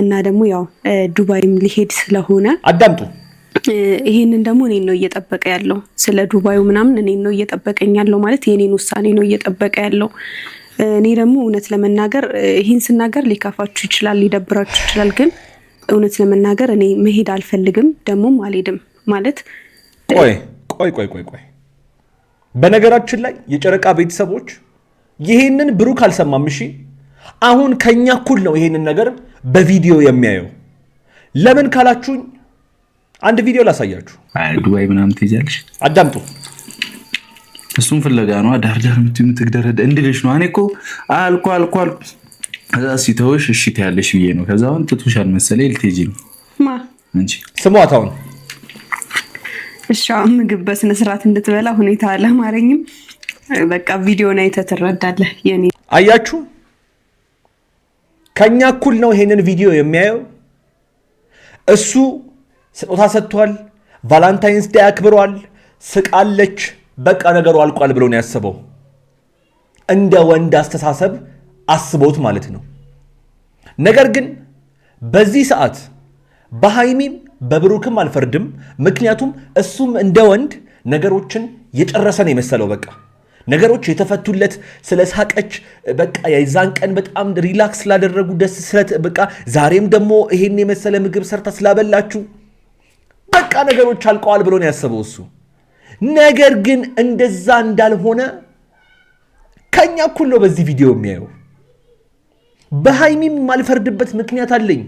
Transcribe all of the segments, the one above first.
እና ደግሞ ያው ዱባይም ሊሄድ ስለሆነ አዳምጡ። ይሄንን ደግሞ እኔን ነው እየጠበቀ ያለው። ስለ ዱባዩ ምናምን እኔን ነው እየጠበቀኝ ያለው ማለት የኔን ውሳኔ ነው እየጠበቀ ያለው። እኔ ደግሞ እውነት ለመናገር ይሄን ስናገር ሊከፋችሁ ይችላል፣ ሊደብራችሁ ይችላል። ግን እውነት ለመናገር እኔ መሄድ አልፈልግም፣ ደግሞም አልሄድም ማለት ቆይ በነገራችን ላይ የጨረቃ ቤተሰቦች ይሄንን ብሩክ አልሰማም። እሺ አሁን ከኛ እኩል ነው ይሄንን ነገር በቪዲዮ የሚያየው። ለምን ካላችሁኝ አንድ ቪዲዮ ላሳያችሁ። ዱባይ ምናምን ትይዛለሽ። አዳምጡ። እሱም ፍለጋ ነው ዳርዳር የምትግደረደ እንድልሽ ነው። እኔ እኮ አልኩ ከዛ ሲተውሽ እሺ ትያለሽ ብዬ ነው። ከዛ አሁን ትቶሻል መሰለኝ ልትሄጂ ነው እንጂ ስሟት አሁን እሺ ምግብ በስነ ስርዓት እንድትበላ ሁኔታ አለማረኝም። በቃ ቪዲዮን አይተህ ትረዳለህ። የኔ አያችሁ ከኛ እኩል ነው ይሄንን ቪዲዮ የሚያየው። እሱ ስጦታ ሰጥቷል፣ ቫላንታይንስ ዴይ አክብሯል፣ ስቃለች፣ በቃ ነገሩ አልቋል ብሎ ነው ያሰበው። እንደ ወንድ አስተሳሰብ አስቦት ማለት ነው። ነገር ግን በዚህ ሰዓት በሃይሚም በብሩክም አልፈርድም። ምክንያቱም እሱም እንደ ወንድ ነገሮችን የጨረሰ ነው የመሰለው። በቃ ነገሮች የተፈቱለት ስለሳቀች በቃ የዛን ቀን በጣም ሪላክስ ስላደረጉ ደስ ስለት በቃ ዛሬም ደግሞ ይሄን የመሰለ ምግብ ሰርታ ስላበላችሁ በቃ ነገሮች አልቀዋል ብሎ ነው ያሰበው እሱ። ነገር ግን እንደዛ እንዳልሆነ ከኛ እኩል ነው በዚህ ቪዲዮ የሚያየው። በሃይሚም ማልፈርድበት ምክንያት አለኝ።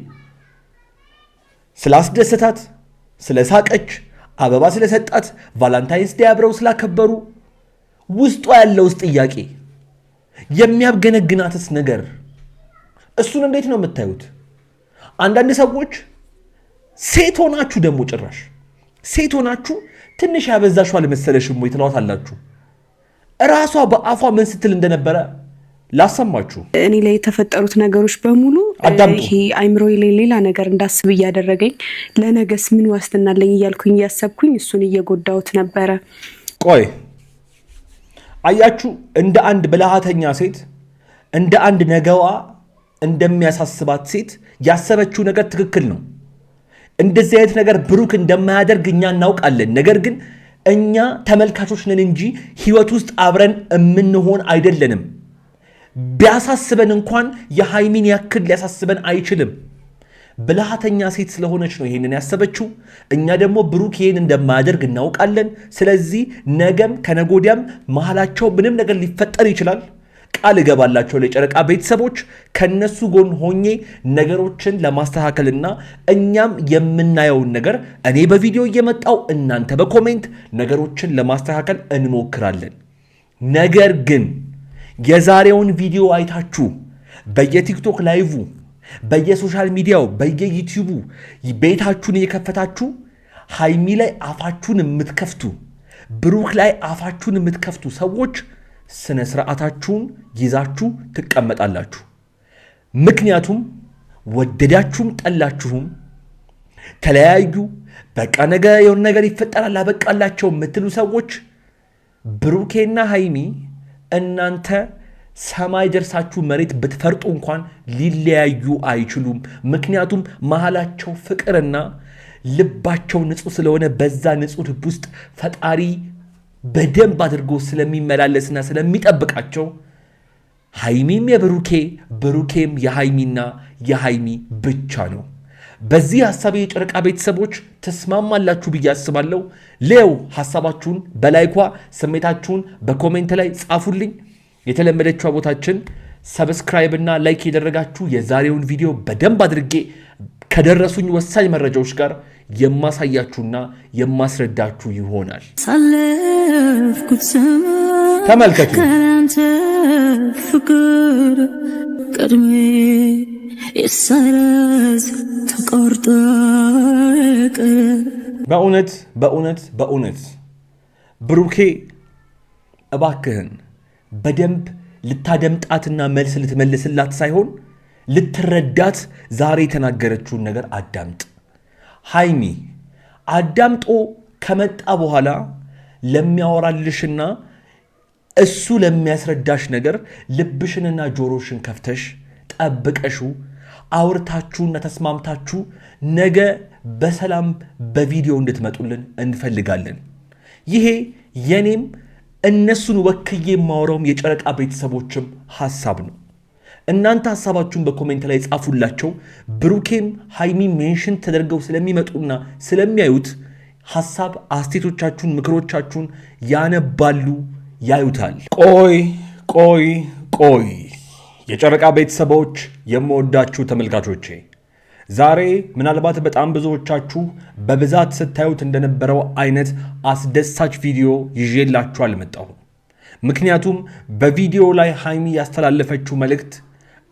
ስላስደሰታት፣ ስለሳቀች፣ አበባ ስለሰጣት፣ ቫላንታይንስ ዴይ አብረው ስላከበሩ ውስጧ ያለውስ ጥያቄ የሚያብገነግናትስ ነገር እሱን እንዴት ነው የምታዩት? አንዳንድ ሰዎች ሴት ሆናችሁ ደግሞ ጭራሽ ሴት ሆናችሁ ትንሽ ያበዛሽው አልመሰለሽም ወይ ትሏታላችሁ። እራሷ በአፏ ምን ስትል እንደነበረ ላሰማችሁ። እኔ ላይ የተፈጠሩት ነገሮች በሙሉ ይሄ አይምሮዬ ላይ ሌላ ነገር እንዳስብ እያደረገኝ ለነገስ ምን ዋስትና አለኝ እያልኩኝ እያሰብኩኝ እሱን እየጎዳሁት ነበረ። ቆይ አያችሁ፣ እንደ አንድ ብልሃተኛ ሴት እንደ አንድ ነገዋ እንደሚያሳስባት ሴት ያሰበችው ነገር ትክክል ነው። እንደዚህ አይነት ነገር ብሩክ እንደማያደርግ እኛ እናውቃለን። ነገር ግን እኛ ተመልካቾች ነን እንጂ ህይወት ውስጥ አብረን የምንሆን አይደለንም። ቢያሳስበን እንኳን የሃይሚን ያክል ሊያሳስበን አይችልም። ብልሃተኛ ሴት ስለሆነች ነው ይሄንን ያሰበችው። እኛ ደግሞ ብሩክ ይሄን እንደማያደርግ እናውቃለን። ስለዚህ ነገም ከነጎዲያም መሃላቸው ምንም ነገር ሊፈጠር ይችላል። ቃል እገባላቸው ለጨረቃ ቤተሰቦች ከነሱ ጎን ሆኜ ነገሮችን ለማስተካከልና እኛም የምናየውን ነገር እኔ በቪዲዮ እየመጣው እናንተ በኮሜንት ነገሮችን ለማስተካከል እንሞክራለን። ነገር ግን የዛሬውን ቪዲዮ አይታችሁ በየቲክቶክ ላይቭ፣ በየሶሻል ሚዲያው፣ በየዩቲዩቡ ቤታችሁን እየከፈታችሁ ሃይሚ ላይ አፋችሁን የምትከፍቱ፣ ብሩክ ላይ አፋችሁን የምትከፍቱ ሰዎች ስነ ስርዓታችሁን ይዛችሁ ትቀመጣላችሁ። ምክንያቱም ወደዳችሁም ጠላችሁም ተለያዩ፣ በቃ ነገ የሆነ ነገር ይፈጠራል አበቃላቸው የምትሉ ሰዎች ብሩኬና ሃይሚ እናንተ ሰማይ ደርሳችሁ መሬት ብትፈርጡ እንኳን ሊለያዩ አይችሉም። ምክንያቱም መሃላቸው ፍቅርና ልባቸው ንጹህ ስለሆነ በዛ ንጹህ ልብ ውስጥ ፈጣሪ በደንብ አድርጎ ስለሚመላለስና ስለሚጠብቃቸው ሃይሚም የብሩኬ ብሩኬም የሃይሚና የሃይሚ ብቻ ነው። በዚህ ሐሳቤ የጨረቃ ቤተሰቦች ተስማማላችሁ ብዬ አስባለሁ። ሌው ሐሳባችሁን በላይኳ ስሜታችሁን በኮሜንት ላይ ጻፉልኝ። የተለመደችው ቦታችን ሰብስክራይብ እና ላይክ ያደረጋችሁ የዛሬውን ቪዲዮ በደንብ አድርጌ ከደረሱኝ ወሳኝ መረጃዎች ጋር የማሳያችሁና የማስረዳችሁ ይሆናል። ተመልከቱ። ፍቅር ቀድሜ የሰረዝ ተቆርጦ በእውነት ብሩኬ እባክህን በደንብ ልታደምጣትና መልስ ልትመልስላት ሳይሆን ልትረዳት ዛሬ የተናገረችውን ነገር አዳምጥ። ሃይሚ አዳምጦ ከመጣ በኋላ ለሚያወራልሽና እሱ ለሚያስረዳሽ ነገር ልብሽንና ጆሮሽን ከፍተሽ ጠብቀሹ አውርታችሁና ተስማምታችሁ ነገ በሰላም በቪዲዮ እንድትመጡልን እንፈልጋለን። ይሄ የኔም እነሱን ወክዬ የማወራውም የጨረቃ ቤተሰቦችም ሐሳብ ነው። እናንተ ሐሳባችሁን በኮሜንት ላይ ጻፉላቸው። ብሩኬም ሃይሚ ሜንሽን ተደርገው ስለሚመጡና ስለሚያዩት ሐሳብ አስተያየቶቻችሁን፣ ምክሮቻችሁን ያነባሉ፣ ያዩታል። ቆይ የጨረቃ ቤተሰቦች፣ የምወዳችሁ ተመልካቾቼ፣ ዛሬ ምናልባት በጣም ብዙዎቻችሁ በብዛት ስታዩት እንደነበረው አይነት አስደሳች ቪዲዮ ይዤላችሁ አልመጣሁም። ምክንያቱም በቪዲዮ ላይ ሃይሚ ያስተላለፈችው መልእክት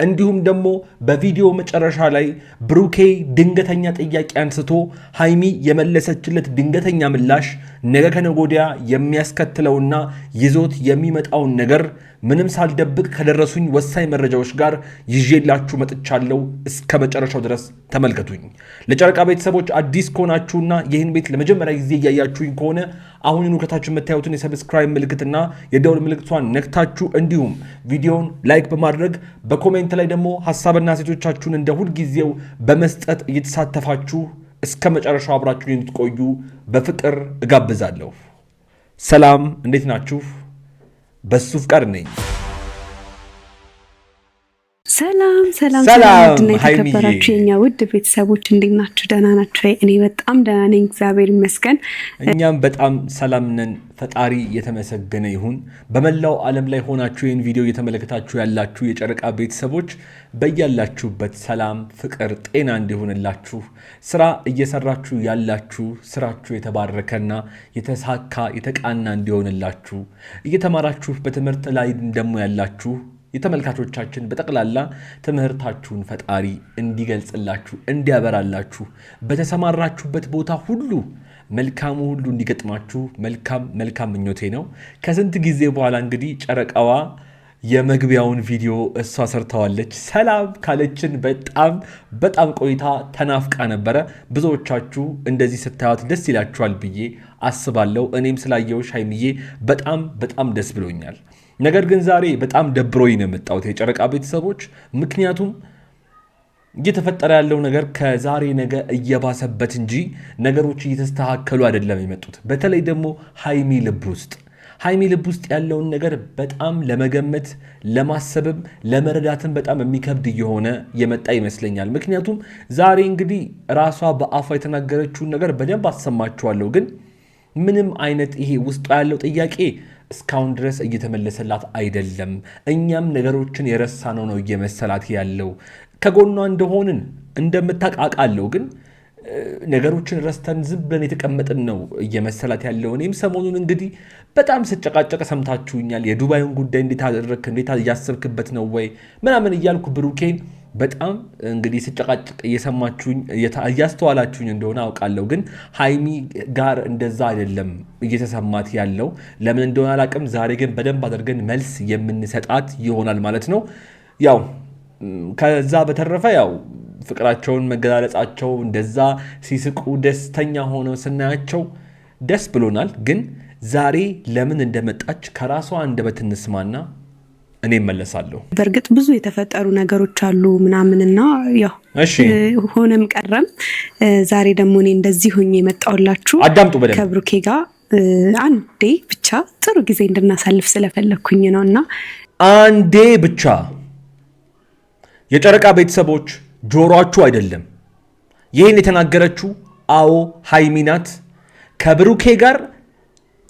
እንዲሁም ደግሞ በቪዲዮ መጨረሻ ላይ ብሩኬ ድንገተኛ ጥያቄ አንስቶ ሃይሚ የመለሰችለት ድንገተኛ ምላሽ ነገ ከነገ ወዲያ የሚያስከትለውና ይዞት የሚመጣውን ነገር ምንም ሳልደብቅ ከደረሱኝ ወሳኝ መረጃዎች ጋር ይዤላችሁ መጥቻለሁ። እስከ መጨረሻው ድረስ ተመልከቱኝ። ለጨረቃ ቤተሰቦች አዲስ ከሆናችሁና ይህን ቤት ለመጀመሪያ ጊዜ እያያችሁኝ ከሆነ አሁኑኑ ከታች የምታዩትን የሰብስክራይብ ምልክትና የደውል ምልክቷን ነክታችሁ እንዲሁም ቪዲዮውን ላይክ በማድረግ በኮሜንት ላይ ደግሞ ሐሳብና ሴቶቻችሁን እንደ ሁልጊዜው በመስጠት እየተሳተፋችሁ እስከ መጨረሻው አብራችሁን እንድትቆዩ በፍቅር እጋብዛለሁ። ሰላም፣ እንዴት ናችሁ? በሱ ፍቃድ ነኝ። ሰላም ውድና የተከበራችሁ የኛ ውድ ቤተሰቦች እንዴት ናችሁ? ደህና ናችሁ? እኔ በጣም ደህና ነኝ፣ እግዚአብሔር ይመስገን። እኛም በጣም ሰላም ነን። ፈጣሪ የተመሰገነ ይሁን። በመላው ዓለም ላይ ሆናችሁ ይህን ቪዲዮ እየተመለከታችሁ ያላችሁ የጨረቃ ቤተሰቦች በያላችሁበት ሰላም፣ ፍቅር፣ ጤና እንዲሆንላችሁ፣ ስራ እየሰራችሁ ያላችሁ ስራችሁ የተባረከና የተሳካ የተቃና እንዲሆንላችሁ፣ እየተማራችሁ በትምህርት ላይ ደግሞ ያላችሁ የተመልካቾቻችን በጠቅላላ ትምህርታችሁን ፈጣሪ እንዲገልጽላችሁ እንዲያበራላችሁ በተሰማራችሁበት ቦታ ሁሉ መልካሙ ሁሉ እንዲገጥማችሁ መልካም ምኞቴ ነው። ከስንት ጊዜ በኋላ እንግዲህ ጨረቃዋ የመግቢያውን ቪዲዮ እሷ ሰርተዋለች። ሰላም ካለችን በጣም ቆይታ ተናፍቃ ነበረ። ብዙዎቻችሁ እንደዚህ ስታዩት ደስ ይላችኋል ብዬ አስባለሁ። እኔም ስላየሁሽ ሃይሚዬ በጣም ደስ ብሎኛል። ነገር ግን ዛሬ በጣም ደብሮኝ ነው የመጣሁት የጨረቃ ቤተሰቦች። ምክንያቱም እየተፈጠረ ያለው ነገር ከዛሬ ነገ እየባሰበት እንጂ ነገሮች እየተስተካከሉ አይደለም የመጡት። በተለይ ደግሞ ሃይሚ ልብ ውስጥ ያለውን ነገር በጣም ለመገመት ለማሰብም ለመረዳትም በጣም የሚከብድ እየሆነ የመጣ ይመስለኛል። ምክንያቱም ዛሬ እንግዲህ ራሷ በአፏ የተናገረችውን ነገር በደንብ አሰማችኋለሁ። ግን ምንም አይነት ይሄ ውስጧ ያለው ጥያቄ እስካሁን ድረስ እየተመለሰላት አይደለም። እኛም ነገሮችን የረሳነው ነው እየመሰላት ያለው። ከጎኗ እንደሆንን እንደምታቃቃለው ግን ነገሮችን ረስተን ዝም ብለን የተቀመጥን ነው እየመሰላት ያለው። እኔም ሰሞኑን እንግዲህ በጣም ስጨቃጨቅ ሰምታችሁኛል። የዱባዩን ጉዳይ እንዴት አደረክ፣ እንዴት እያሰብክበት ነው ወይ ምናምን እያልኩ ብሩኬን በጣም እንግዲህ ስጨቃጨቅ እየሰማችሁኝ እያስተዋላችሁኝ እንደሆነ አውቃለሁ። ግን ሃይሚ ጋር እንደዛ አይደለም እየተሰማት ያለው። ለምን እንደሆነ አላውቅም። ዛሬ ግን በደንብ አድርገን መልስ የምንሰጣት ይሆናል ማለት ነው። ያው ከዛ በተረፈ ያው ፍቅራቸውን መገላለጻቸው እንደዛ ሲስቁ ደስተኛ ሆነው ስናያቸው ደስ ብሎናል። ግን ዛሬ ለምን እንደመጣች ከራሷ አንደበት እንስማና እኔ መለሳለሁ። በእርግጥ ብዙ የተፈጠሩ ነገሮች አሉ ምናምንና ያው ሆነም ቀረም ዛሬ ደግሞ እኔ እንደዚህ ሆኜ የመጣሁላችሁ አዳምጡ በደንብ ከብሩኬ ጋር አንዴ ብቻ ጥሩ ጊዜ እንድናሳልፍ ስለፈለኩኝ ነውና አንዴ ብቻ የጨረቃ ቤተሰቦች ጆሮአችሁ አይደለም ይህን የተናገረችው። አዎ ሃይሚ ናት። ከብሩኬ ጋር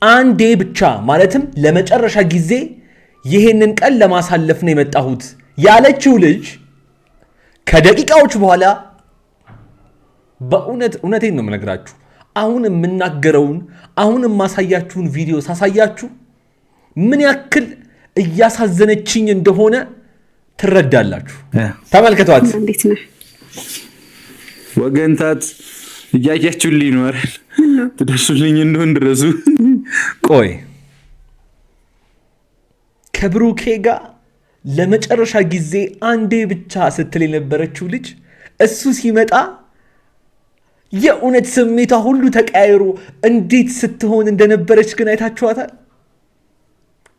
አንዴ ብቻ ማለትም ለመጨረሻ ጊዜ ይህንን ቀን ለማሳለፍ ነው የመጣሁት ያለችው ልጅ ከደቂቃዎች በኋላ እውነቴን ነው የምነግራችሁ። አሁን የምናገረውን አሁን የማሳያችሁን ቪዲዮ ሳሳያችሁ ምን ያክል እያሳዘነችኝ እንደሆነ ትረዳላችሁ። ተመልከቷት። እንዴት ነው ወገንታት እያያችሁልኝ ነው አይደል? ትደርሱልኝ እንደሆን ድረሱ። ቆይ ከብሩኬ ጋር ለመጨረሻ ጊዜ አንዴ ብቻ ስትል የነበረችው ልጅ እሱ ሲመጣ የእውነት ስሜቷ ሁሉ ተቀያይሮ እንዴት ስትሆን እንደነበረች ግን አይታችኋታል።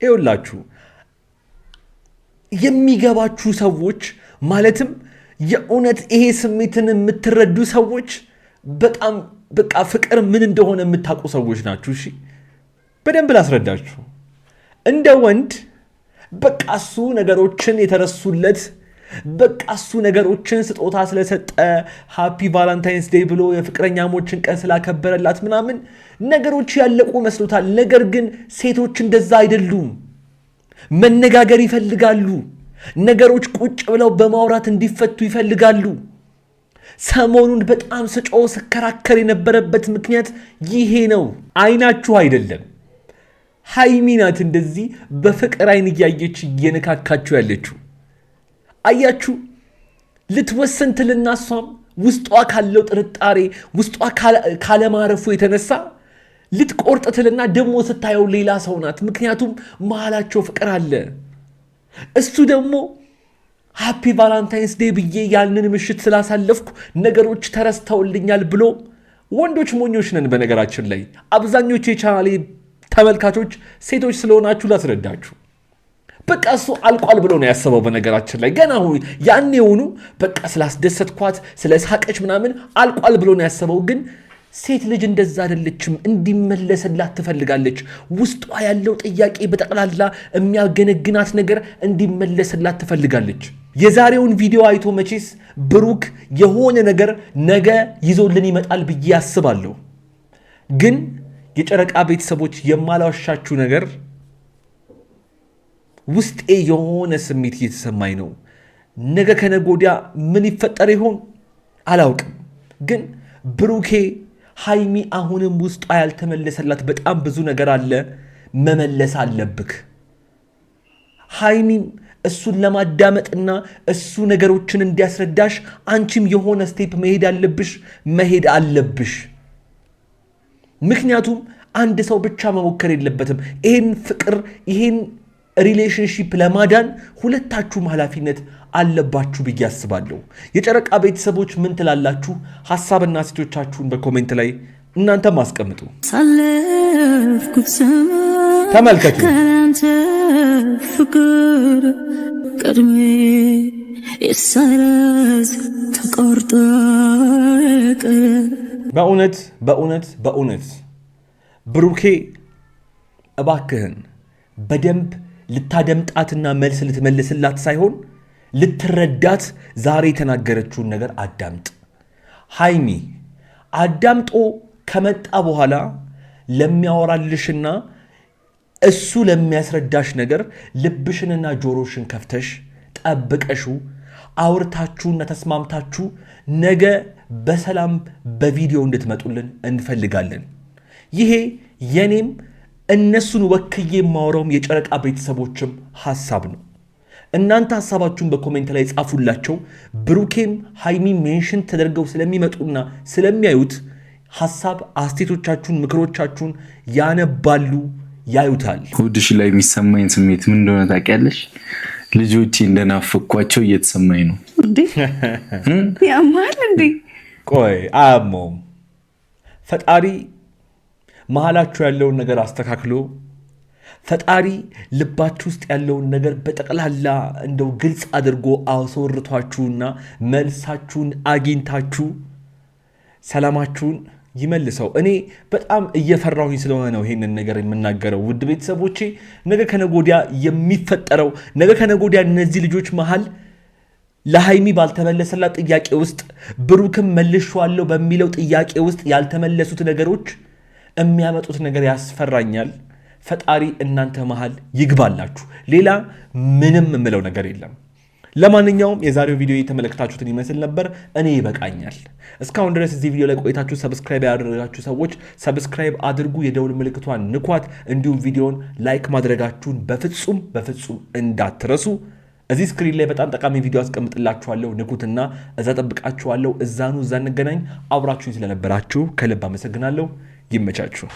ይኸውላችሁ የሚገባችሁ ሰዎች ማለትም የእውነት ይሄ ስሜትን የምትረዱ ሰዎች በጣም በቃ ፍቅር ምን እንደሆነ የምታውቁ ሰዎች ናችሁ። እሺ በደንብ ላስረዳችሁ። እንደ ወንድ በቃ እሱ ነገሮችን የተረሱለት በቃ እሱ ነገሮችን ስጦታ ስለሰጠ ሃፒ ቫላንታይንስ ዴይ ብሎ የፍቅረኛሞችን ቀን ስላከበረላት ምናምን ነገሮች ያለቁ መስሎታል። ነገር ግን ሴቶች እንደዛ አይደሉም። መነጋገር ይፈልጋሉ። ነገሮች ቁጭ ብለው በማውራት እንዲፈቱ ይፈልጋሉ። ሰሞኑን በጣም ስጮህ ስከራከር የነበረበት ምክንያት ይሄ ነው። አይናችሁ አይደለም ሃይሚ ናት እንደዚህ በፍቅር አይን እያየች እየነካካችሁ ያለችው። አያችሁ ልትወሰን ትልና እሷም ውስጧ ካለው ጥርጣሬ ውስጧ ካለማረፉ የተነሳ ልትቆርጥ ትልና ደግሞ ስታየው ሌላ ሰው ናት። ምክንያቱም መሃላቸው ፍቅር አለ። እሱ ደግሞ ሃፒ ቫላንታይንስ ዴይ ብዬ ያንን ምሽት ስላሳለፍኩ ነገሮች ተረስተውልኛል ብሎ ወንዶች ሞኞች ነን። በነገራችን ላይ አብዛኞቹ የቻናሌ ተመልካቾች ሴቶች ስለሆናችሁ ላስረዳችሁ። በቃ እሱ አልቋል ብሎ ነው ያሰበው። በነገራችን ላይ ገና ያኔ የሆኑ በቃ ስላስደሰትኳት ስለሳቀች ምናምን አልቋል ብሎ ነው ያሰበው። ግን ሴት ልጅ እንደዛ አይደለችም። እንዲመለስላት ትፈልጋለች። ውስጧ ያለው ጥያቄ በጠቅላላ የሚያገነግናት ነገር እንዲመለስላት ትፈልጋለች። የዛሬውን ቪዲዮ አይቶ መቼስ ብሩክ የሆነ ነገር ነገ ይዞልን ይመጣል ብዬ አስባለሁ። ግን የጨረቃ ቤተሰቦች የማላዋሻችሁ ነገር ውስጤ የሆነ ስሜት እየተሰማኝ ነው። ነገ ከነገ ወዲያ ምን ይፈጠር ይሆን አላውቅም። ግን ብሩኬ ሃይሚ አሁንም ውስጧ ያልተመለሰላት በጣም ብዙ ነገር አለ። መመለስ አለብክ። ሃይሚም እሱን ለማዳመጥና እሱ ነገሮችን እንዲያስረዳሽ አንቺም የሆነ ስቴፕ መሄድ አለብሽ። ምክንያቱም አንድ ሰው ብቻ መሞከር የለበትም። ይሄን ፍቅር ይሄን ሪሌሽንሺፕ ለማዳን ሁለታችሁም ኃላፊነት አለባችሁ ብዬ አስባለሁ። የጨረቃ ቤተሰቦች ምን ትላላችሁ? ሐሳብና ሴቶቻችሁን በኮሜንት ላይ እናንተም አስቀምጡ። ተመልከቱ። ፍቅር ቀድሜ የሳይረዝ ተቆርጦ በእውነት ብሩኬ እባክህን በደንብ ልታደምጣትና መልስ ልትመልስላት ሳይሆን ልትረዳት ዛሬ የተናገረችውን ነገር አዳምጥ። ሃይሚ አዳምጦ ከመጣ በኋላ ለሚያወራልሽና እሱ ለሚያስረዳሽ ነገር ልብሽንና ጆሮሽን ከፍተሽ ጠብቀሹ አውርታችሁና ተስማምታችሁ ነገ በሰላም በቪዲዮ እንድትመጡልን እንፈልጋለን። ይሄ የኔም እነሱን ወክዬ የማወራውም የጨረቃ ቤተሰቦችም ሐሳብ ነው። እናንተ ሐሳባችሁን በኮሜንት ላይ ጻፉላቸው። ብሩኬም ሃይሚ ሜንሽን ተደርገው ስለሚመጡና ስለሚያዩት ሐሳብ አስቴቶቻችሁን፣ ምክሮቻችሁን ያነባሉ፣ ያዩታል። ሆድሽ ላይ የሚሰማኝ ስሜት ምን እንደሆነ ታውቂያለሽ? ልጆቼ እንደናፈኳቸው እየተሰማኝ ነው። እንዴ ያማል እንዴ? ቆይ አያመውም። ፈጣሪ መሃላችሁ ያለውን ነገር አስተካክሎ ፈጣሪ ልባችሁ ውስጥ ያለውን ነገር በጠቅላላ እንደው ግልጽ አድርጎ አስወርቷችሁና መልሳችሁን አግኝታችሁ ሰላማችሁን ይመልሰው። እኔ በጣም እየፈራሁኝ ስለሆነ ነው ይሄንን ነገር የምናገረው። ውድ ቤተሰቦቼ ነገ ከነጎዲያ የሚፈጠረው ነገ ከነጎዲያ እነዚህ ልጆች መሃል ለሃይሚ ባልተመለሰላት ጥያቄ ውስጥ ብሩክም መልሼዋለሁ በሚለው ጥያቄ ውስጥ ያልተመለሱት ነገሮች የሚያመጡት ነገር ያስፈራኛል። ፈጣሪ እናንተ መሃል ይግባላችሁ። ሌላ ምንም የምለው ነገር የለም። ለማንኛውም የዛሬው ቪዲዮ የተመለከታችሁትን ይመስል ነበር። እኔ ይበቃኛል። እስካሁን ድረስ እዚህ ቪዲዮ ላይ ቆይታችሁ ሰብስክራይብ ያደረጋችሁ ሰዎች ሰብስክራይብ አድርጉ፣ የደውል ምልክቷን ንኳት። እንዲሁም ቪዲዮን ላይክ ማድረጋችሁን በፍጹም እንዳትረሱ። እዚህ ስክሪን ላይ በጣም ጠቃሚ ቪዲዮ አስቀምጥላችኋለሁ። ንኩትና እዛ ጠብቃችኋለሁ። እዛ እንገናኝ። አብራችሁኝ ስለነበራችሁ ከልብ አመሰግናለሁ። ይመቻችሁ።